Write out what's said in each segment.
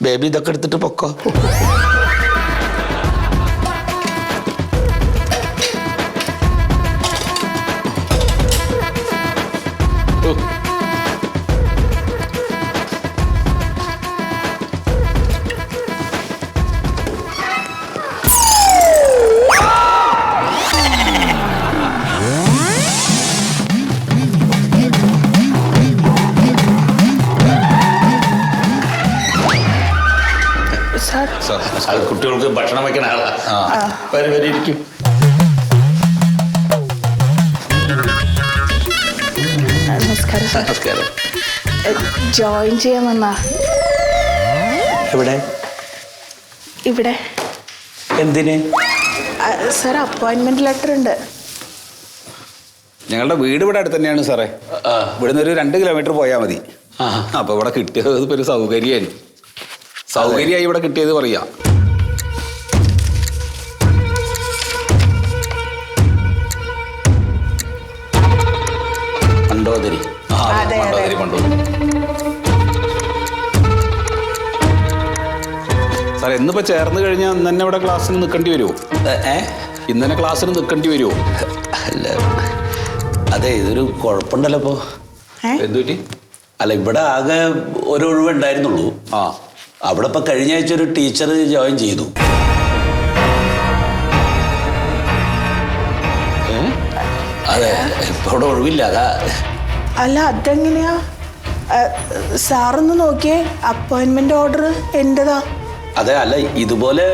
Baby ഇതൊക്കെ എടുത്തിട്ട് പൊക്കോ. അത് കുട്ടികൾക്ക് ഭക്ഷണം വയ്ക്കണ ആളാ. വരിയിരിക്കും. നമസ്കാരം. ജോയിൻ ചെയ്യാൻ വന്നാ. എവിടെ? ഇവിടെ. എന്തിന്? സാർ അപ്പോയിന്റ്മെന്റ് ലെറ്റർ ഉണ്ട്. ഞങ്ങളുടെ വീട് ഇവിടെ അടുത്ത് തന്നെയാണ് സാറേ. ഇവിടുന്ന് ഒരു 2 കിലോമീറ്റർ പോയാൽ മതി. അപ്പൊ ഇവിടെ കിട്ടിയത് ഇപ്പൊ ഒരു സൗകര്യമായി ഇവിടെ കിട്ടിയത് പറയാ. മണ്ടോദരി. സാർ ഇന്നിപ്പോ ചേർന്ന് കഴിഞ്ഞാൽ ഇന്ന് തന്നെ ഇവിടെ ക്ലാസ്സിന് നിൽക്കേണ്ടി വരുമോ? ഇന്ന് തന്നെ ക്ലാസ്സിന് നിൽക്കേണ്ടി വരുമോ? അല്ല, അതെ, ഇതൊരു കുഴപ്പമുണ്ടല്ലോ ഇപ്പോ. എന്തുപറ്റി? അല്ല, ഇവിടെ ആകെ ഒരു ഒഴിവുണ്ടായിരുന്നുള്ളൂ. അവിടെ ഇപ്പൊ കഴിഞ്ഞ ആഴ്ച ഒരു ടീച്ചർ ജോയിൻ ചെയ്തു. അതെ, ഇപ്പൊ അവിടെ ഒഴിവില്ല. അതാ. അല്ല, അതെങ്ങനെയാ? സാറൊന്ന് നോക്കിയേ, അപ്പോയിന്റ്മെന്റ് ഓർഡർ എന്റേതാ. അതെ, അല്ല, ഇതുപോലെ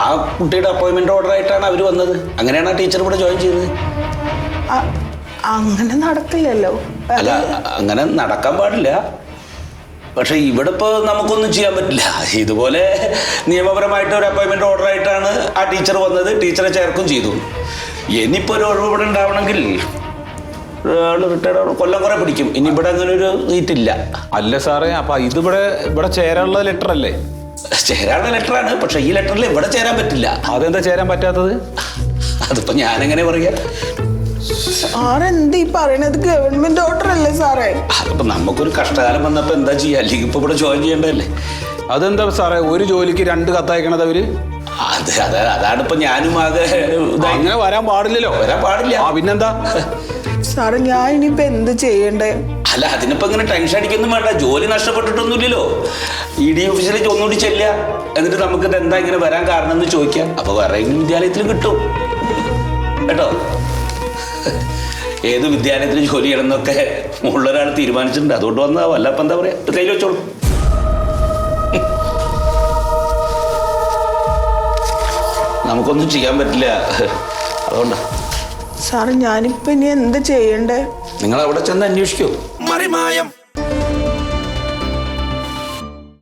ആ കുട്ടിയുടെ അപ്പോയിന്റ്മെന്റ് ഓർഡർ ആയിട്ടാണ് അവര് വന്നത്. അങ്ങനെയാണ് ആ ടീച്ചർ ഇവിടെ ജോയിൻ ചെയ്തത്. അങ്ങനെ നടക്കില്ലല്ലോ. അല്ല, അങ്ങനെ നടക്കാൻ പാടില്ല. പക്ഷെ ഇവിടെ ഇപ്പൊ നമുക്കൊന്നും ചെയ്യാൻ പറ്റില്ല. ഇതുപോലെ നിയമപരമായിട്ട് ഒരു അപ്പോയിന്റ്മെന്റ് ഓർഡർ ആയിട്ടാണ് ആ ടീച്ചർ വന്നത്. ടീച്ചറെ ചേർക്കും ചെയ്തു. ഇനിയിപ്പോ ഒരു ഒഴിവ് ഇവിടെ ഉണ്ടാവണമെങ്കിൽ റിട്ടയർഡ് കൊല്ലം കുറെ പിടിക്കും. ഇനി ഇവിടെ അങ്ങനെ ഒരു സീറ്റില്ല. അല്ല സാറേ, അപ്പൊ ഇവിടെ ചേരാനുള്ള ലെറ്റർ അല്ലേ? ചേരാനുള്ള ലെറ്ററാണ്. പക്ഷെ ഈ ലെറ്ററിൽ ഇവിടെ ചേരാൻ പറ്റില്ല. അതെന്താ ചേരാൻ പറ്റാത്തത്? അതിപ്പോ ഞാനെങ്ങനെ പറയാ? സാറെന്ത് ഈ പറയണത്? ഗവൺമെന്റ് ഓർഡർ അല്ലേ സാറേ? അതിപ്പോ നമുക്കൊരു കഷ്ടകാലം വന്നപ്പോ എന്താ ചെയ്യാ? അല്ലെങ്കിൽ ഇപ്പൊ ഇവിടെ ജോയിൻ ചെയ്യണ്ടല്ലേ. അതെന്താ സാറേ, ഒരു ജോലിക്ക് 2 കത്തയക്കണത് അവര്? അതാണ് ഇപ്പൊ ഞാനും ആകെ. അങ്ങനെ വരാൻ പാടില്ലല്ലോ. വരാൻ പാടില്ല. പിന്നെന്താ സാറേ, ഞാൻ ഇനിയിപ്പോ എന്ത് ചെയ്യണ്ടേ? അല്ല, അതിനിപ്പോ ഇങ്ങനെ ടെൻഷൻ അടിക്കൊന്നും വേണ്ട. ജോലി നഷ്ടപ്പെട്ടിട്ടൊന്നുമില്ലല്ലോ. ED ഓഫീസിലേക്ക് ഒന്നുകൂടി ചെല്ലുക. എന്നിട്ട് നമുക്ക് ഇത് എന്താ ഇങ്ങനെ വരാൻ കാരണം എന്ന് ചോദിക്കാം. അപ്പൊ വേറെ വിദ്യാലയത്തിൽ കിട്ടും കേട്ടോ. ഏത് വിദ്യാലയത്തിൽ ജോലി ചെയ്യണമെന്നൊക്കെ ഉള്ളൊരാൾ തീരുമാനിച്ചിട്ടുണ്ട്. അതുകൊണ്ട് വന്നതാവും. അല്ല ഇപ്പൊ എന്താ പറയാ, കയ്യിൽ വെച്ചോളൂ. നമുക്കൊന്നും ചെയ്യാൻ പറ്റില്ല. അതുകൊണ്ടാ. സാറ്, ഞാനിപ്പോ ഇനി എന്ത് ചെയ്യണ്ടേ? നിങ്ങൾ അവിടെ ചെന്ന് അന്വേഷിക്കൂ. മറിമായം.